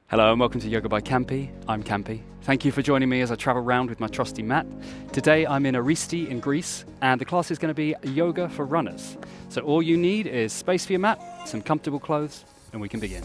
Hello and welcome to Yoga by Campy. I'm Campy. Thank you for joining me as I travel around with my trusty mat. Today I'm in Aristi in Greece and the class is going to be yoga for runners. So all you need is space for your mat, some comfortable clothes, and we can begin.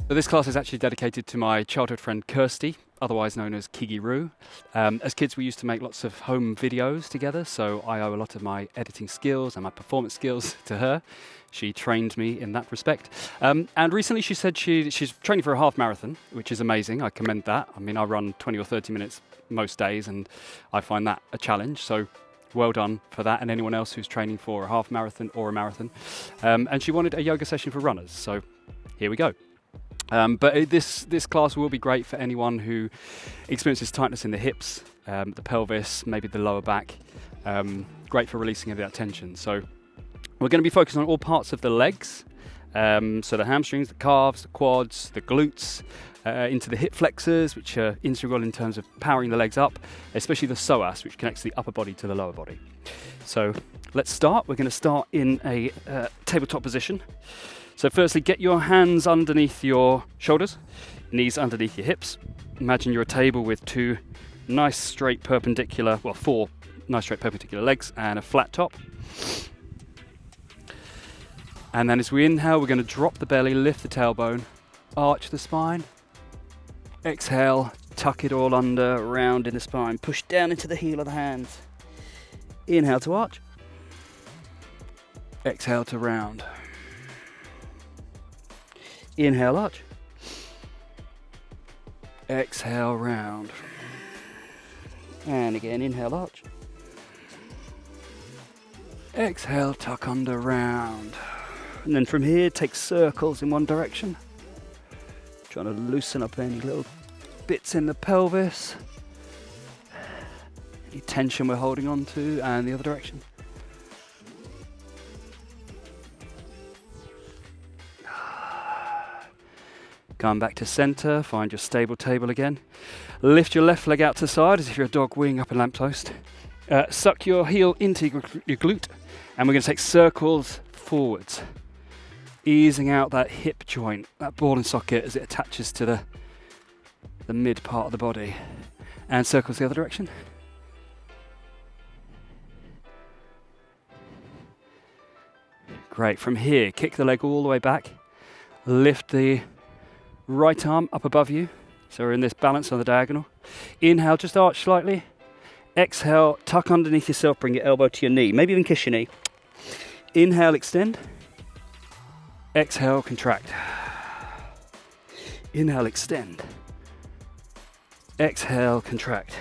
So this class is actually dedicated to my childhood friend Kirsty, otherwise known as Kigiru. As kids we used to make lots of home videos together, so I owe a lot of my editing skills and my performance skills to her. She trained me in that respect. And recently she said she's training for a half marathon, which is amazing. I commend that. I mean, I run 20 or 30 minutes most days and I find that a challenge. So well done for that and anyone else who's training for a half marathon or a marathon. And she wanted a yoga session for runners, so here we go. But this class will be great for anyone who experiences tightness in the hips, the pelvis, maybe the lower back. Great for releasing of that tension. So we're going to be focusing on all parts of the legs. So the hamstrings, the calves, the quads, the glutes, into the hip flexors, which are integral in terms of powering the legs up, especially the psoas, which connects the upper body to the lower body. So let's start. We're going to start in a tabletop position. So firstly, get your hands underneath your shoulders, knees underneath your hips. Imagine you're a table with four nice straight perpendicular legs and a flat top. And then as we inhale, we're going to drop the belly, lift the tailbone, arch the spine. Exhale, tuck it all under, round in the spine, push down into the heel of the hands. Inhale to arch. Exhale to round. Inhale, arch. Exhale, round. And again, inhale, arch. Exhale, tuck under, round. And then from here, take circles in one direction. Trying to loosen up any little bits in the pelvis. Any tension we're holding on to, and the other direction. Come back to center, find your stable table again. Lift your left leg out to the side as if you're a dog weeing up a lamppost. Suck your heel into your glute, and we're going to take circles forwards. Easing out that hip joint, that ball and socket as it attaches to the mid part of the body. And circles the other direction. Great, from here, kick the leg all the way back. Lift the right arm up above you, so we're in this balance on the diagonal. Inhale, just arch slightly. Exhale, tuck underneath yourself, bring your elbow to your knee, maybe even kiss your knee. Inhale, extend. Exhale, contract. Inhale, extend. Exhale, contract.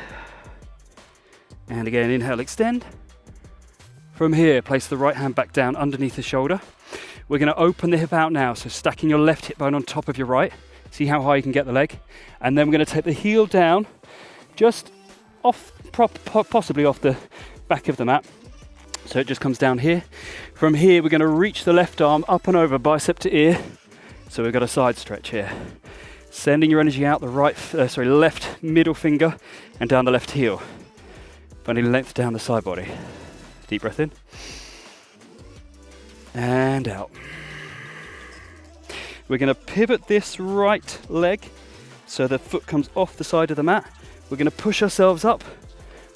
And again, inhale, extend. From here, place the right hand back down underneath the shoulder. We're going to open the hip out now, so stacking your left hip bone on top of your right. See how high you can get the leg. And then we're going to take the heel down, just off, possibly off the back of the mat. So it just comes down here. From here, we're going to reach the left arm up and over, bicep to ear. So we've got a side stretch here. Sending your energy out the left middle finger and down the left heel. Finding length down the side body. Deep breath in. And out. We're going to pivot this right leg so the foot comes off the side of the mat. We're going to push ourselves up.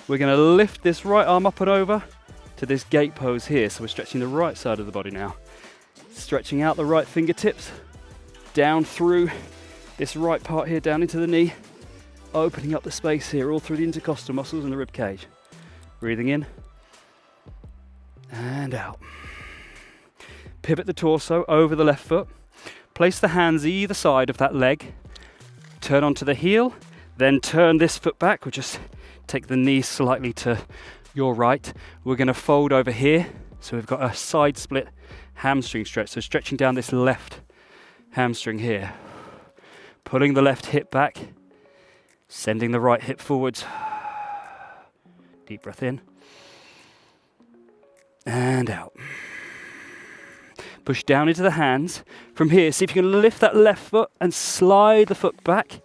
We're going to lift this right arm up and over to this gate pose here. So we're stretching the right side of the body now. Stretching out the right fingertips down through this right part here, down into the knee. Opening up the space here all through the intercostal muscles and the rib cage. Breathing in and out. Pivot the torso over the left foot. Place the hands either side of that leg. Turn onto the heel. Then turn this foot back. We'll just take the knee slightly to your right. We're going to fold over here. So we've got a side split hamstring stretch. So stretching down this left hamstring here. Pulling the left hip back. Sending the right hip forwards. Deep breath in. And out. Push down into the hands. From here, see if you can lift that left foot and slide the foot back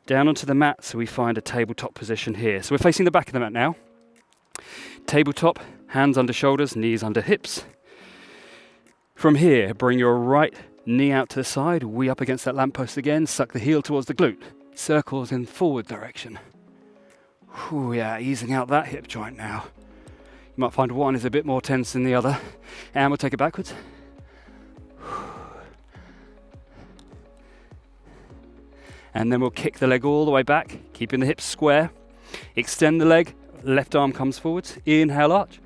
down onto the mat, so we find a tabletop position here. So we're facing the back of the mat now. Tabletop, hands under shoulders, knees under hips. From here, bring your right knee out to the side, wee up against that lamppost again, suck the heel towards the glute. Circles in forward direction. Ooh, yeah, easing out that hip joint now. You might find one is a bit more tense than the other. And we'll take it backwards. And then we'll kick the leg all the way back, keeping the hips square. Extend the leg, left arm comes forwards. Inhale, arch.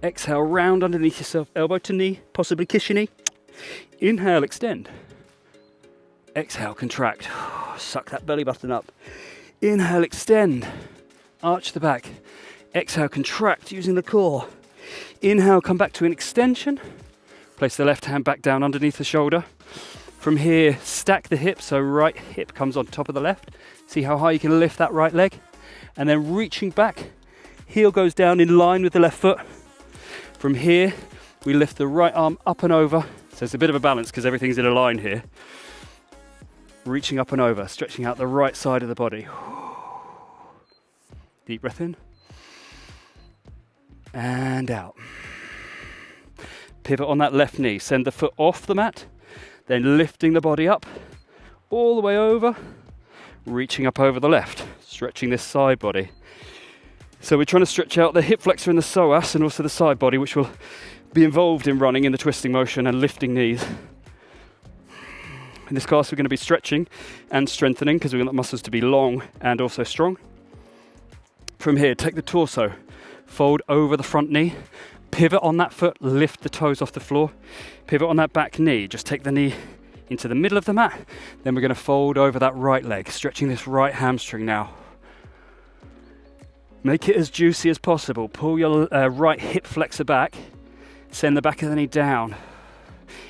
Exhale, round underneath yourself, elbow to knee, possibly kiss your knee. Inhale, extend. Exhale, contract. Suck that belly button up. Inhale, extend. Arch the back. Exhale, contract using the core. Inhale, come back to an extension. Place the left hand back down underneath the shoulder. From here, stack the hips, so right hip comes on top of the left. See how high you can lift that right leg. And then reaching back, heel goes down in line with the left foot. From here, we lift the right arm up and over. So it's a bit of a balance because everything's in a line here. Reaching up and over, stretching out the right side of the body. Deep breath in. And out. Pivot on that left knee. Send the foot off the mat. Then lifting the body up. All the way over. Reaching up over the left. Stretching this side body. So we're trying to stretch out the hip flexor and the psoas and also the side body, which will be involved in running in the twisting motion and lifting knees. In this class, we're going to be stretching and strengthening because we want the muscles to be long and also strong. From here, take the torso, fold over the front knee, pivot on that foot, lift the toes off the floor, pivot on that back knee, just take the knee into the middle of the mat. Then we're going to fold over that right leg, stretching this right hamstring now. Make it as juicy as possible. Pull your right hip flexor back, send the back of the knee down.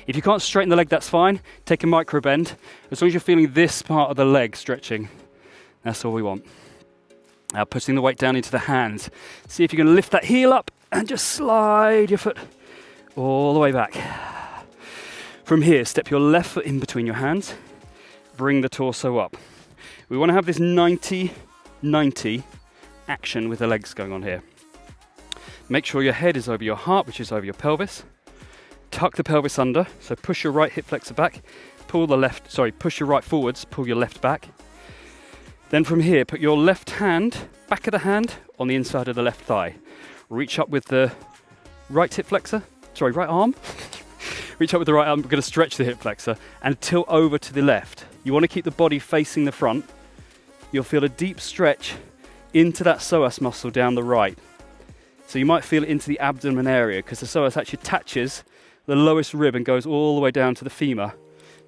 If you can't straighten the leg, that's fine. Take a micro bend. As long as you're feeling this part of the leg stretching, that's all we want. Now putting the weight down into the hands. See if you can lift that heel up and just slide your foot all the way back. From here, step your left foot in between your hands. Bring the torso up. We want to have this 90-90 action with the legs going on here. Make sure your head is over your heart, which is over your pelvis. Tuck the pelvis under, so push your right hip flexor back, push your right forwards, pull your left back. Then from here, put your left hand, back of the hand, on the inside of the left thigh. Reach up with the right arm. Reach up with the right arm, we're going to stretch the hip flexor and tilt over to the left. You want to keep the body facing the front. You'll feel a deep stretch into that psoas muscle down the right. So you might feel it into the abdomen area because the psoas actually attaches the lowest rib and goes all the way down to the femur.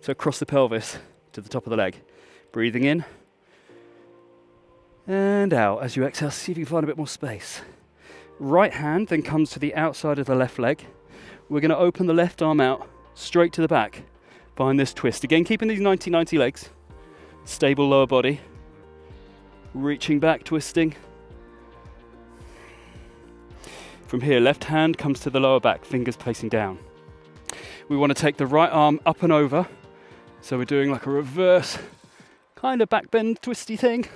So across the pelvis to the top of the leg. Breathing in and out. As you exhale, see if you can find a bit more space. Right hand then comes to the outside of the left leg. We're going to open the left arm out straight to the back. Find this twist. Again, keeping these 90-90 legs. Stable lower body. Reaching back, twisting. From here, left hand comes to the lower back, fingers facing down. We want to take the right arm up and over. So we're doing like a reverse kind of back bend twisty thing.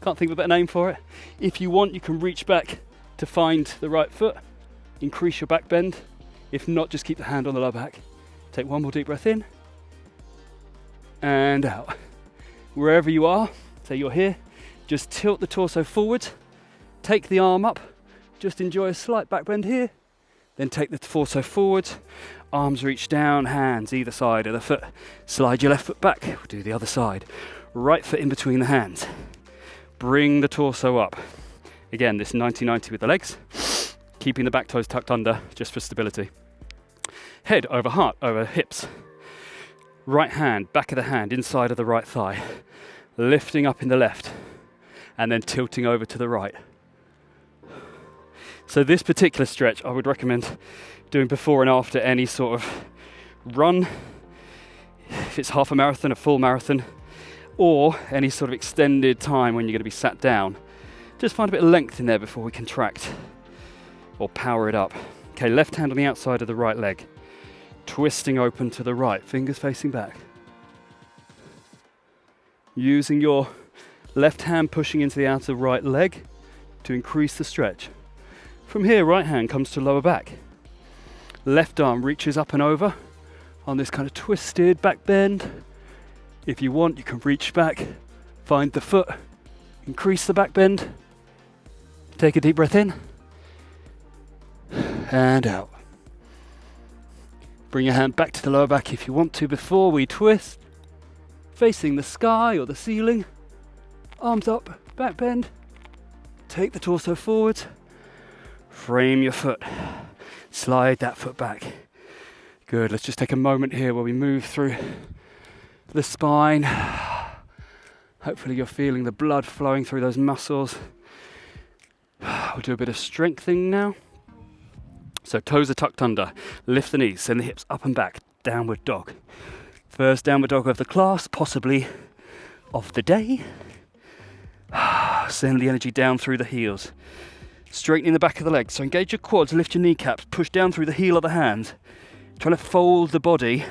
Can't think of a better name for it. If you want, you can reach back to find the right foot. Increase your back bend. If not, just keep the hand on the lower back. Take one more deep breath in. And out. Wherever you are, say you're here, just tilt the torso forward. Take the arm up. Just enjoy a slight back bend here. Then take the torso forward. Arms reach down, hands either side of the foot. Slide your left foot back. We'll do the other side. Right foot in between the hands. Bring the torso up. Again, this 90-90 with the legs. Keeping the back toes tucked under, just for stability. Head over heart, over hips. Right hand, back of the hand, inside of the right thigh. Lifting up in the left. And then tilting over to the right. So this particular stretch, I would recommend doing before and after any sort of run. If it's half a marathon, a full marathon, or any sort of extended time when you're going to be sat down. Just find a bit of length in there before we contract or power it up. Okay, left hand on the outside of the right leg. Twisting open to the right, fingers facing back. Using your left hand pushing into the outer right leg to increase the stretch. From here, right hand comes to lower back. Left arm reaches up and over on this kind of twisted back bend. If you want, you can reach back, find the foot, increase the back bend. Take a deep breath in and out. Bring your hand back to the lower back if you want to before we twist. Facing the sky or the ceiling. Arms up, back bend. Take the torso forwards. Frame your foot. Slide that foot back. Good, let's just take a moment here where we move through the spine. Hopefully you're feeling the blood flowing through those muscles. We'll do a bit of strengthening now. So toes are tucked under. Lift the knees, send the hips up and back. Downward dog. First downward dog of the class, possibly of the day. Send the energy down through the heels. Straightening the back of the legs. So engage your quads, lift your kneecaps, push down through the heel of the hand. Trying to fold the body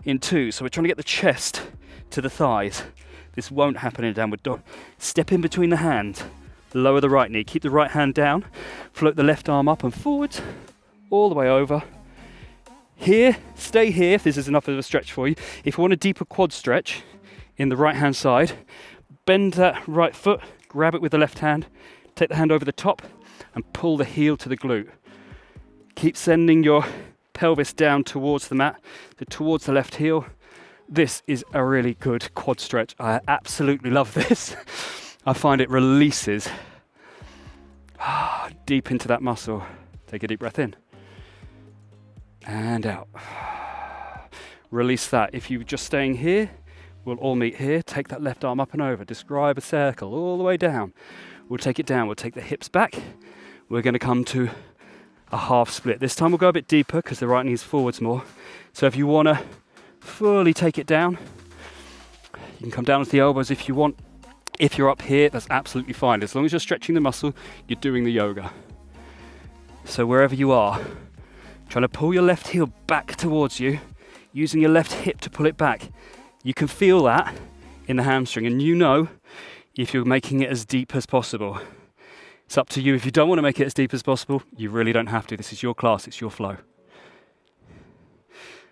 in two. So we're trying to get the chest to the thighs. This won't happen in a downward dog. Step in between the hands. Lower the right knee. Keep the right hand down. Float the left arm up and forwards. All the way over. Here, stay here if this is enough of a stretch for you. If you want a deeper quad stretch in the right hand side, bend that right foot, grab it with the left hand, take the hand over the top and pull the heel to the glute. Keep sending your pelvis down towards the mat, so towards the left heel. This is a really good quad stretch. I absolutely love this. I find it releases deep into that muscle. Take a deep breath in and out. Release that. If you're just staying here, we'll all meet here. Take that left arm up and over. Describe a circle all the way down. We'll take it down. We'll take the hips back. We're going to come to a half split. This time we'll go a bit deeper because the right knee's forwards more. So if you want to fully take it down, you can come down to the elbows if you want. If you're up here, that's absolutely fine. As long as you're stretching the muscle, you're doing the yoga. So wherever you are, trying to pull your left heel back towards you, using your left hip to pull it back. You can feel that in the hamstring, and you know if you're making it as deep as possible. It's up to you. If you don't want to make it as deep as possible, you really don't have to. This is your class, it's your flow.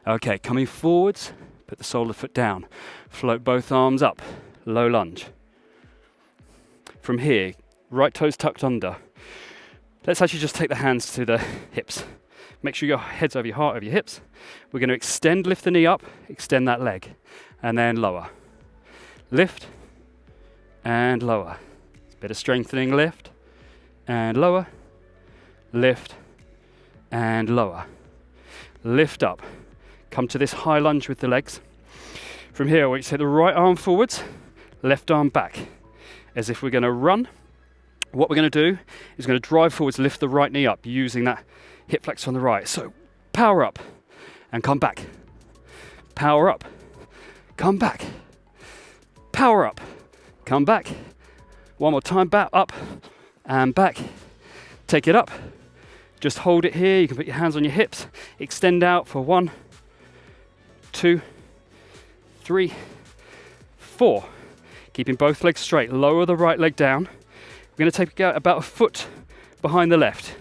Okay, coming forwards, put the sole of the foot down. Float both arms up, low lunge. From here, right toes tucked under. Let's actually just take the hands to the hips. Make sure your head's over your heart, over your hips. We're going to extend, lift the knee up, extend that leg, and then lower. Lift, and lower. Bit of strengthening, lift, and lower. Lift, and lower. Lift up. Come to this high lunge with the legs. From here, we take the right arm forwards, left arm back. As if we're going to run. What we're going to do is going to drive forwards, lift the right knee up using that hip flexor on the right. So power up and come back. Power up, come back. Power up, come back. One more time, back up and back. Take it up. Just hold it here. You can put your hands on your hips. Extend out for 1, 2, 3, 4. Keeping both legs straight. Lower the right leg down. We're going to take about a foot behind the left.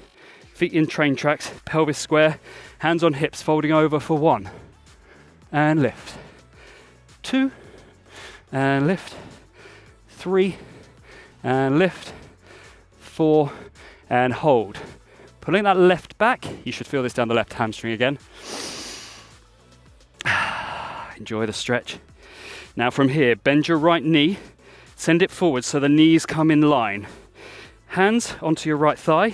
Feet in train tracks, pelvis square, hands on hips, folding over for 1. And lift. 2. And lift. 3. And lift. 4. And hold. Pulling that left back. You should feel this down the left hamstring again. Enjoy the stretch. Now from here, bend your right knee, send it forward so the knees come in line. Hands onto your right thigh,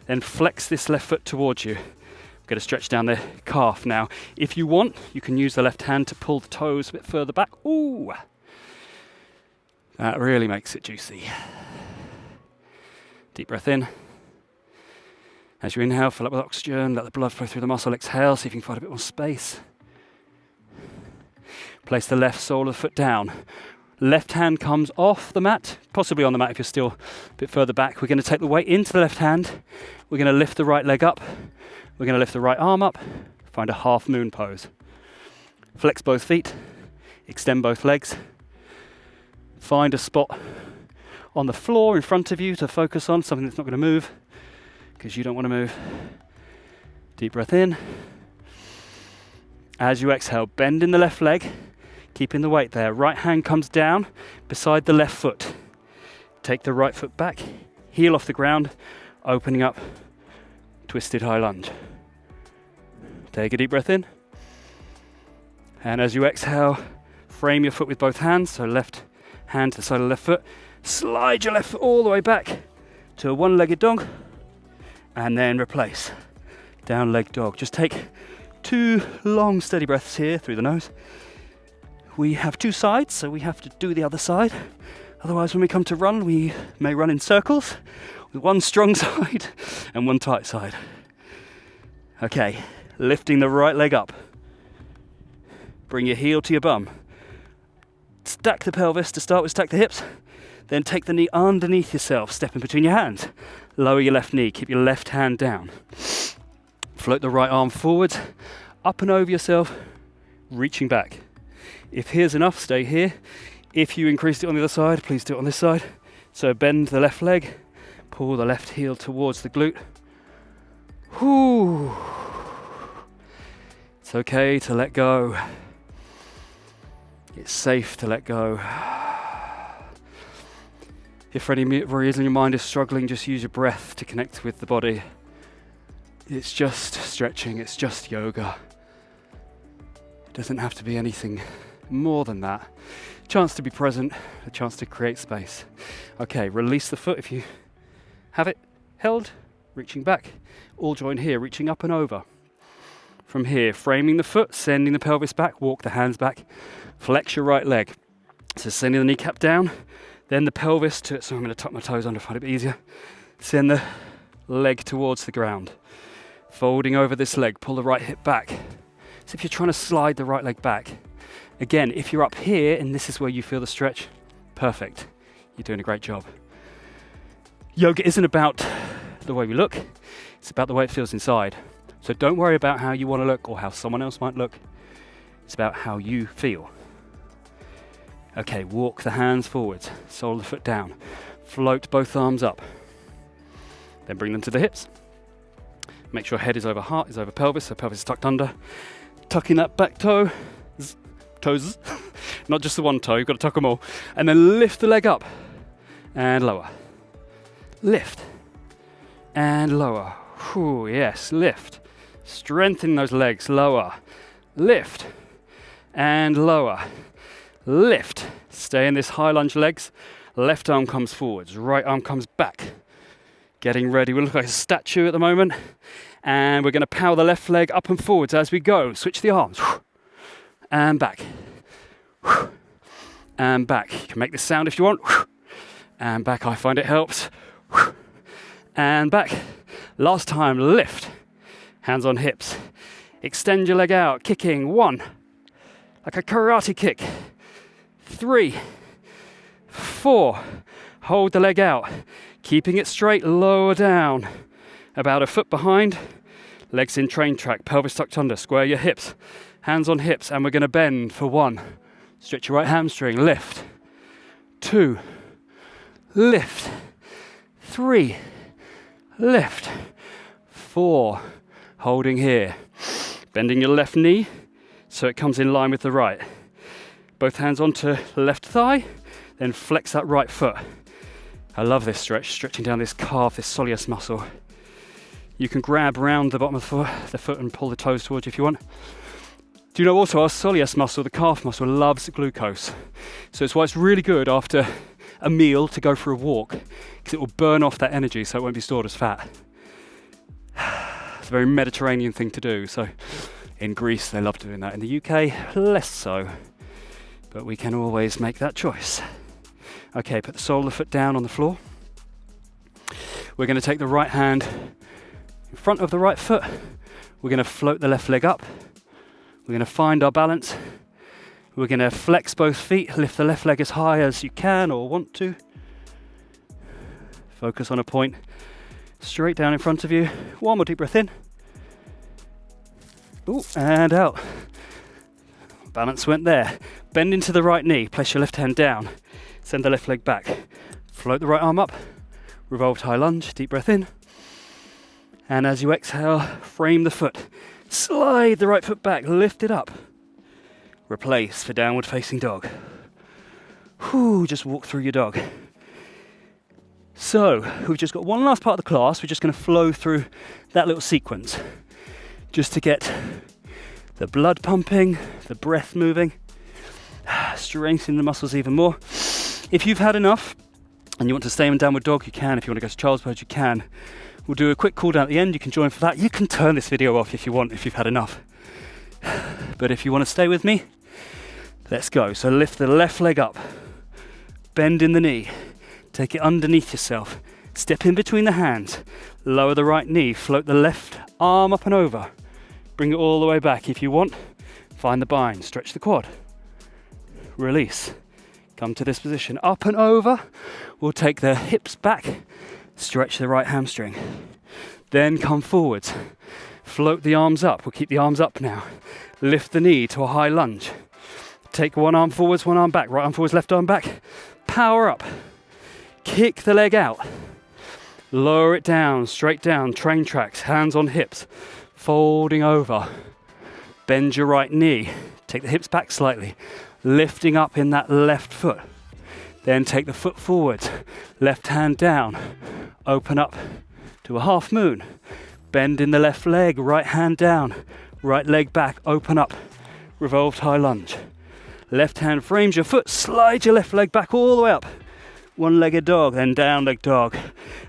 then flex this left foot towards you. We're going to stretch down the calf now. If you want, you can use the left hand to pull the toes a bit further back. Ooh, that really makes it juicy. Deep breath in. As you inhale, fill up with oxygen, let the blood flow through the muscle. Exhale, see if you can find a bit more space. Place the left sole of the foot down. Left hand comes off the mat, possibly on the mat if you're still a bit further back. We're going to take the weight into the left hand. We're going to lift the right leg up. We're going to lift the right arm up. Find a half moon pose. Flex both feet, extend both legs. Find a spot on the floor in front of you to focus on, something that's not going to move, because you don't want to move. Deep breath in. As you exhale, bend in the left leg, keeping the weight there. Right hand comes down beside the left foot. Take the right foot back, heel off the ground, opening up, twisted high lunge. Take a deep breath in. And as you exhale, frame your foot with both hands, so left hand to the side of the left foot. Slide your left foot all the way back to a one-legged dog, and then replace. Down leg dog. Just take 2 long steady breaths here through the nose. We have 2 sides, so we have to do the other side. Otherwise, when we come to run, we may run in circles with one strong side and one tight side. Okay, lifting the right leg up. Bring your heel to your bum. Stack the pelvis to start with, stack the hips. Then take the knee underneath yourself, step in between your hands. Lower your left knee, keep your left hand down. Float the right arm forwards, up and over yourself, reaching back. If here's enough, stay here. If you increased it on the other side, please do it on this side. So bend the left leg, pull the left heel towards the glute. Whew. It's okay to let go. It's safe to let go. If for any reason your mind is struggling, just use your breath to connect with the body. It's just stretching, it's just yoga. It doesn't have to be anything more than that. A chance to be present, a chance to create space. Okay, release the foot if you have it held, reaching back. All join here, reaching up and over. From here, framing the foot, sending the pelvis back, walk the hands back, flex your right leg. So sending the kneecap down, then the pelvis to, so I'm going to tuck my toes under, find it a bit easier. Send the leg towards the ground. Folding over this leg, pull the right hip back. So if you're trying to slide the right leg back, again, if you're up here and this is where you feel the stretch, perfect. You're doing a great job. Yoga isn't about the way we look, it's about the way it feels inside. So don't worry about how you want to look or how someone else might look. It's about how you feel. Okay, walk the hands forwards, sole of the foot down. Float both arms up. Then bring them to the hips. Make sure head is over heart, is over pelvis, so pelvis is tucked under. Tucking that back toe, toes, not just the one toe, you've got to tuck them all. And then lift the leg up and lower. Lift and lower. Whew, yes, lift. Strengthen those legs, lower. Lift and lower. Lift. Stay in this high lunge legs. Left arm comes forwards, right arm comes back. Getting ready. We look like a statue at the moment. And we're going to power the left leg up and forwards as we go. Switch the arms. And back. And back. You can make this sound if you want. And back. I find it helps. And back. Last time. Lift. Hands on hips. Extend your leg out. Kicking. 1. Like a karate kick. 3. 4. Hold the leg out. Keeping it straight, lower down. About a foot behind. Legs in train track, pelvis tucked under. Square your hips. Hands on hips, and we're going to bend for 1. Stretch your right hamstring, lift. 2. Lift. 3. Lift. 4. Holding here. Bending your left knee so it comes in line with the right. Both hands onto left thigh, then flex that right foot. I love this stretch, stretching down this calf, this soleus muscle. You can grab around the bottom of the foot and pull the toes towards you if you want. Do you know also our soleus muscle, the calf muscle, loves glucose. So it's why it's really good after a meal to go for a walk, because it will burn off that energy so it won't be stored as fat. It's a very Mediterranean thing to do. So in Greece, they love doing that. In the UK, less so. But we can always make that choice. Okay, put the sole of the foot down on the floor. We're going to take the right hand in front of the right foot. We're going to float the left leg up. We're going to find our balance. We're going to flex both feet, lift the left leg as high as you can or want to. Focus on a point straight down in front of you. 1 more deep breath in. Ooh, and out. Balance went there. Bend into the right knee, place your left hand down, send the left leg back. Float the right arm up, revolved high lunge, deep breath in. And as you exhale, frame the foot. Slide the right foot back, lift it up. Replace for downward facing dog. Just walk through your dog. So, we've just got one last part of the class. We're just going to flow through that little sequence just to get the blood pumping, the breath moving, strengthening the muscles even more. If you've had enough and you want to stay in downward dog, you can. If you want to go to child's pose, you can. We'll do a quick cool down at the end. You can join for that. You can turn this video off if you want, if you've had enough. But if you want to stay with me, let's go. So lift the left leg up, bend in the knee, take it underneath yourself, step in between the hands, lower the right knee, float the left arm up and over, bring it all the way back. If you want, find the bind, stretch the quad, release, come to this position, up and over. We'll take the hips back, stretch the right hamstring, then come forwards, float the arms up. We'll keep the arms up now, lift the knee to a high lunge, take one arm forwards, one arm back, right arm forwards, left arm back, power up, kick the leg out, lower it down, straight down, train tracks, hands on hips, folding over, bend your right knee, take the hips back slightly, lifting up in that left foot, then take the foot forward, left hand down, open up to a half moon, bend in the left leg, right hand down, right leg back, open up, revolved high lunge, left hand frames your foot, slide your left leg back all the way up, one-legged dog, then down leg dog,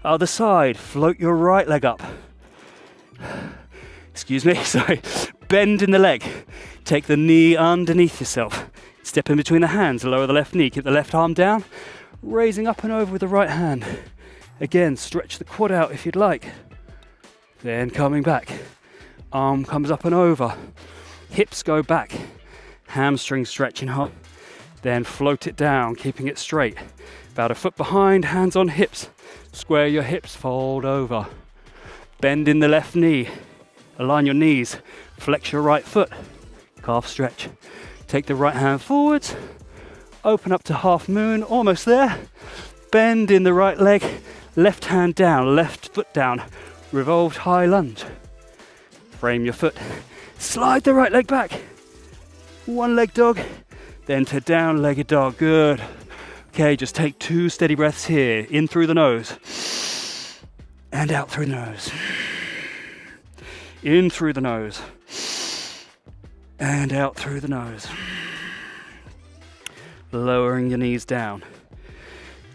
other side, float your right leg up, sorry, bend in the leg, take the knee underneath yourself, step in between the hands, lower the left knee, keep the left arm down, raising up and over with the right hand, again stretch the quad out if you'd like, then coming back, arm comes up and over, hips go back, hamstring stretching hot, then float it down, keeping it straight, about a foot behind, hands on hips, square your hips, fold over, bend in the left knee, align your knees, flex your right foot, calf stretch, take the right hand forwards, open up to half moon, almost there, bend in the right leg, left hand down, left foot down, revolved high lunge, frame your foot, slide the right leg back, one leg dog, then to down legged dog, good. Okay, just take 2 steady breaths here, in through the nose, and out through the nose, in through the nose, and out through the nose, lowering your knees down,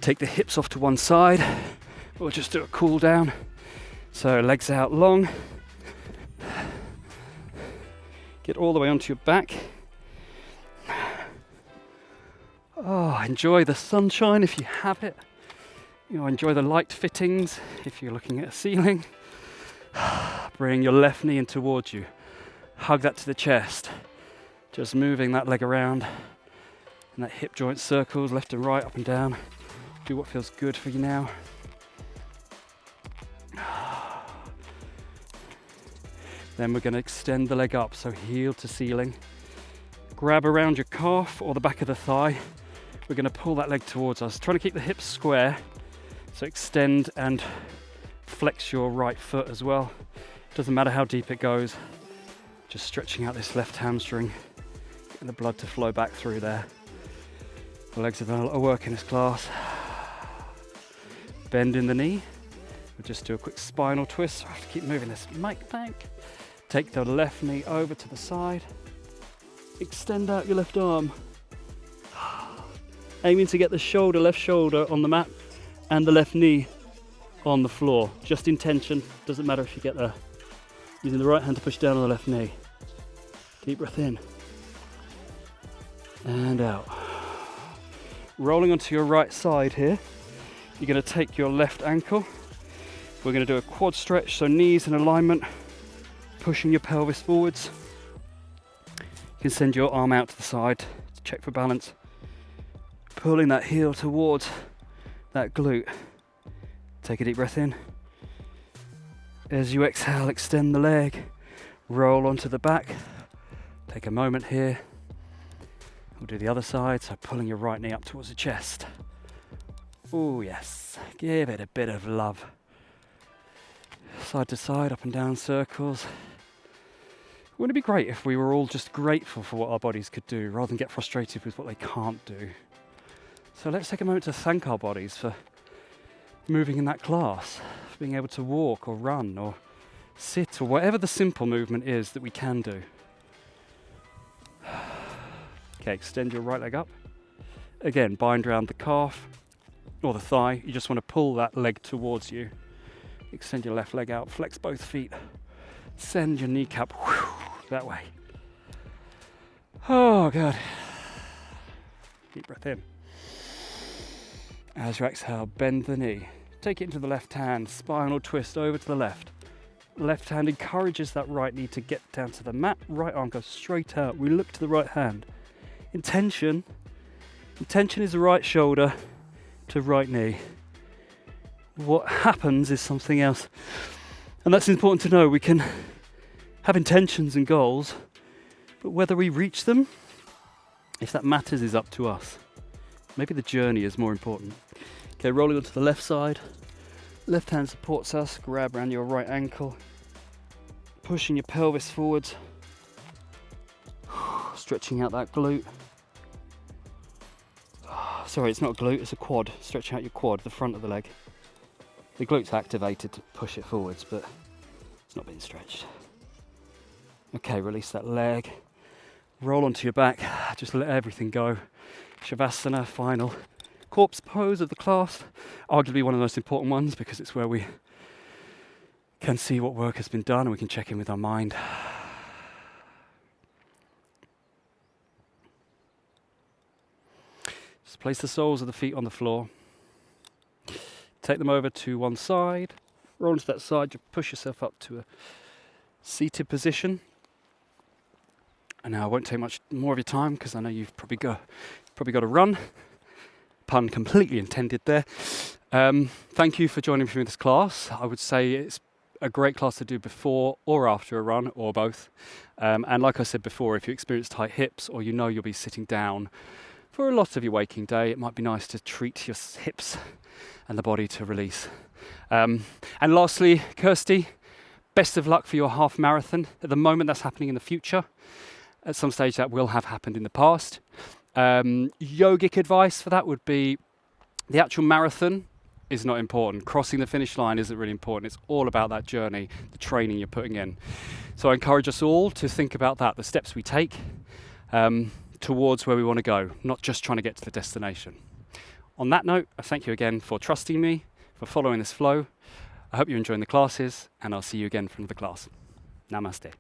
take the hips off to one side, we'll just do a cool down, so legs out long, get all the way onto your back. Enjoy the sunshine if you have it. Enjoy the light fittings if you're looking at a ceiling. Bring your left knee in towards you. Hug that to the chest. Just moving that leg around. And that hip joint circles left and right, up and down. Do what feels good for you now. Then we're going to extend the leg up, so heel to ceiling. Grab around your calf or the back of the thigh. We're going to pull that leg towards us. Try to keep the hips square. So extend and flex your right foot as well. Doesn't matter how deep it goes. Just stretching out this left hamstring. Getting the blood to flow back through there. The legs have done a lot of work in this class. Bend in the knee. We'll just do a quick spinal twist. I have to keep moving this mic back. Take the left knee over to the side. Extend out your left arm. Aiming to get the left shoulder on the mat and the left knee on the floor. Just intention, doesn't matter if you get there. Using the right hand to push down on the left knee. Deep breath in. And out. Rolling onto your right side here. You're going to take your left ankle. We're going to do a quad stretch, so knees in alignment. Pushing your pelvis forwards. You can send your arm out to the side to check for balance. Pulling that heel towards that glute. Take a deep breath in. As you exhale, extend the leg. Roll onto the back. Take a moment here. We'll do the other side, so pulling your right knee up towards the chest. Oh yes, give it a bit of love. Side to side, up and down circles. Wouldn't it be great if we were all just grateful for what our bodies could do rather than get frustrated with what they can't do? So let's take a moment to thank our bodies for moving in that class, for being able to walk or run or sit or whatever the simple movement is that we can do. Okay, extend your right leg up. Again, bind around the calf or the thigh. You just want to pull that leg towards you. Extend your left leg out, flex both feet. Send your kneecap that way. Oh, good. Deep breath in. As you exhale, bend the knee. Take it into the left hand, spinal twist over to the left. Left hand encourages that right knee to get down to the mat. Right arm goes straight out. We look to the right hand. Intention is the right shoulder to right knee. What happens is something else. And that's important to know. We can have intentions and goals, but whether we reach them, if that matters, is up to us. Maybe the journey is more important. Okay, rolling onto the left side. Left hand supports us. Grab around your right ankle. Pushing your pelvis forwards. Stretching out that glute. Sorry, it's not a glute, it's a quad. Stretching out your quad, the front of the leg. The glute's activated to push it forwards, but it's not being stretched. Okay, release that leg. Roll onto your back. Just let everything go. Shavasana, final corpse pose of the class. Arguably one of the most important ones because it's where we can see what work has been done and we can check in with our mind. Just place the soles of the feet on the floor. Take them over to one side. Roll into that side. You push yourself up to a seated position. And now I won't take much more of your time because I know you've probably got to run. Pun completely intended there. Thank you for joining me for this class. I would say it's a great class to do before or after a run, or both. And like I said before, if you experience tight hips or you know you'll be sitting down for a lot of your waking day, it might be nice to treat your hips and the body to release. And lastly, Kirsty, best of luck for your half marathon. At the moment, that's happening in the future. At some stage, that will have happened in the past. Yogic advice for that would be the actual marathon is not important. Crossing the finish line isn't really important. It's all about that journey, the training you're putting in. So I encourage us all to think about that, the steps we take towards where we want to go, not just trying to get to the destination. On that note, I thank you again for trusting me, for following this flow. I hope you're enjoying the classes, and I'll see you again for another class. Namaste.